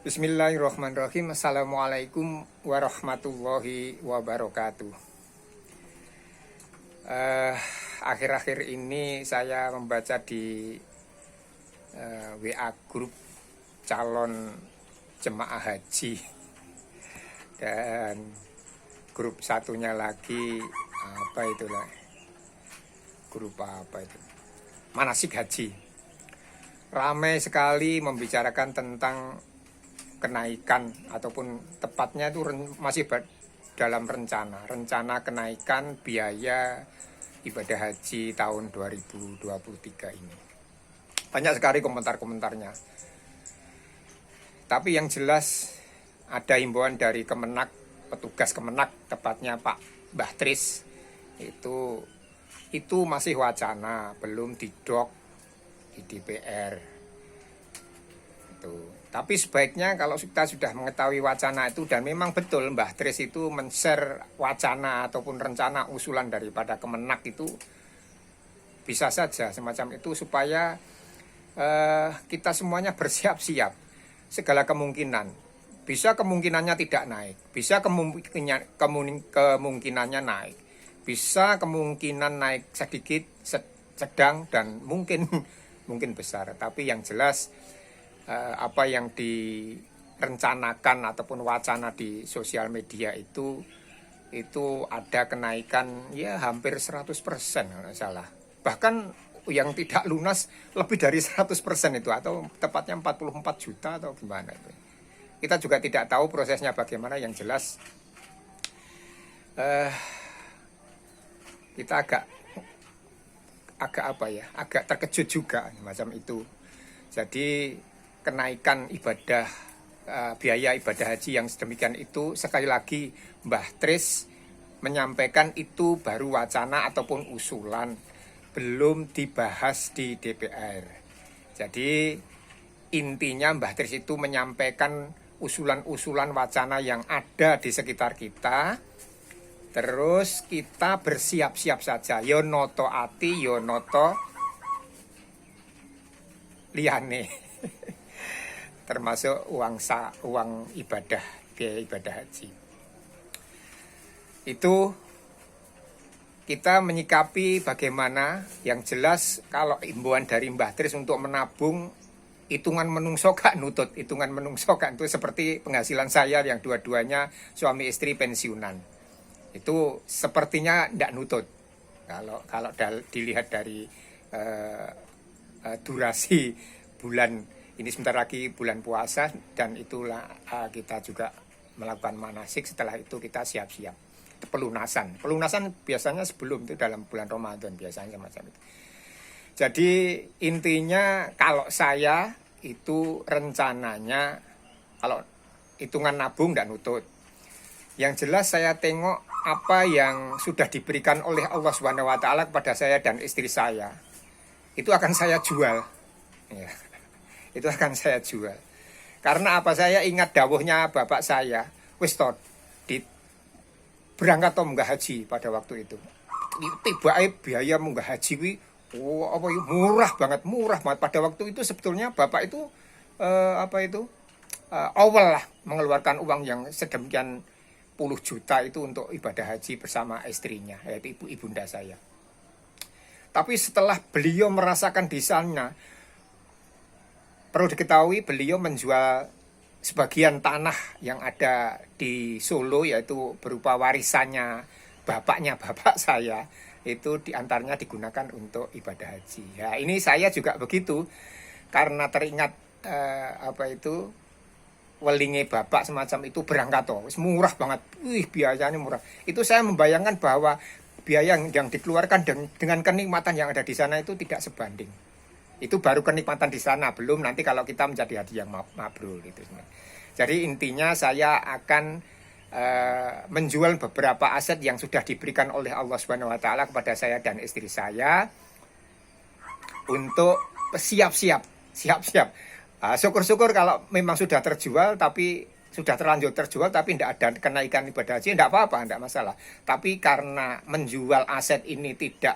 Bismillahirrahmanirrahim. Assalamualaikum warahmatullahi wabarakatuh. Akhir-akhir ini saya membaca di WA grup calon jemaah haji, dan grup satunya lagi grup manasik haji. Ramai sekali membicarakan tentang kenaikan, ataupun tepatnya itu masih dalam rencana kenaikan biaya ibadah haji tahun 2023 ini. Banyak sekali komentar-komentarnya. Tapi yang jelas ada himbauan dari Kemenak, petugas Kemenak, tepatnya Pak Mbah Tris, itu masih wacana, belum didok di DPR. Tapi sebaiknya kalau kita sudah mengetahui wacana itu, dan memang betul Mbah Tris itu men-share wacana ataupun rencana usulan daripada Kemenak, itu bisa saja semacam itu supaya kita semuanya bersiap-siap segala kemungkinan. Bisa kemungkinannya tidak naik, bisa kemungkinannya naik, bisa kemungkinan naik sedikit, sedang, dan mungkin besar. Tapi yang jelas apa yang direncanakan ataupun wacana di sosial media itu ada kenaikan ya hampir 100% kalau salah. Bahkan yang tidak lunas lebih dari 100% itu, atau tepatnya 44 juta atau gimana itu. Kita juga tidak tahu prosesnya bagaimana. Yang jelas kita agak terkejut juga macam itu. Jadi kenaikan biaya ibadah haji yang sedemikian itu, sekali lagi Mbah Tris menyampaikan itu baru wacana ataupun usulan, belum dibahas di DPR. Jadi intinya Mbah Tris itu menyampaikan usulan-usulan wacana yang ada di sekitar kita, terus kita bersiap-siap saja. Yo noto ati, yo noto liyane. Termasuk uang ibadah, biaya ibadah haji. Itu kita menyikapi bagaimana. Yang jelas kalau imbauan dari Mbah Tris untuk menabung, hitungan menungso gak nutut. Hitungan menungso gak itu seperti penghasilan saya yang dua-duanya suami istri pensiunan. Itu sepertinya tidak nutut. Kalau dilihat dari durasi bulan ini, sebentar lagi bulan puasa, dan itulah kita juga melakukan manasik. Setelah itu kita siap-siap pelunasan biasanya sebelum itu, dalam bulan Ramadan biasanya macam itu. Jadi intinya kalau saya itu rencananya, kalau hitungan nabung tidak nutut. Yang jelas saya tengok apa yang sudah diberikan oleh Allah SWT kepada saya dan istri saya, itu akan saya jual ya. Itu akan saya jual. Karena apa? Saya ingat dawuhnya bapak saya, wis to berangkat to munggah haji pada waktu itu. Tibake biaya munggah haji kuwi murah banget pada waktu itu. Sebetulnya bapak itu awal lah mengeluarkan uang yang sedemikian puluh juta itu untuk ibadah haji bersama istrinya, yaitu ibunda saya. Tapi setelah beliau merasakan di sana, perlu diketahui beliau menjual sebagian tanah yang ada di Solo, yaitu berupa warisannya bapaknya bapak saya, itu diantaranya digunakan untuk ibadah haji. Ya ini saya juga begitu, karena teringat welinge bapak semacam itu berangkat murah banget, biayanya murah. Itu saya membayangkan bahwa biaya yang dikeluarkan dengan kenikmatan yang ada di sana itu tidak sebanding. Itu baru kenikmatan di sana, belum nanti kalau kita menjadi haji yang mabrur gitu. Jadi intinya saya akan menjual beberapa aset yang sudah diberikan oleh Allah SWT kepada saya dan istri saya untuk siap-siap. Syukur-syukur kalau memang sudah terjual, tapi sudah terlanjur terjual tapi tidak ada kenaikan ibadah haji, tidak apa-apa, tidak masalah. Tapi karena menjual aset ini tidak,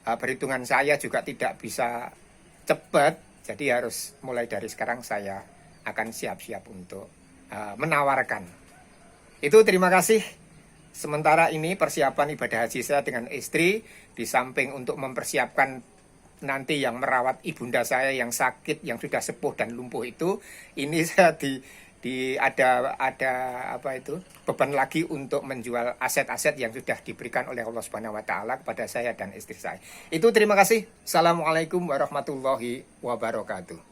perhitungan saya juga tidak bisa cepat, jadi harus mulai dari sekarang saya akan siap-siap untuk menawarkan. Itu terima kasih. Sementara ini persiapan ibadah haji saya dengan istri, di samping untuk mempersiapkan nanti yang merawat ibunda saya yang sakit, yang sudah sepuh dan lumpuh itu, ini saya ada apa itu beban lagi untuk menjual aset-aset yang sudah diberikan oleh Allah Subhanahu wa taala kepada saya dan istri saya. Itu terima kasih. Assalamualaikum warahmatullahi wabarakatuh.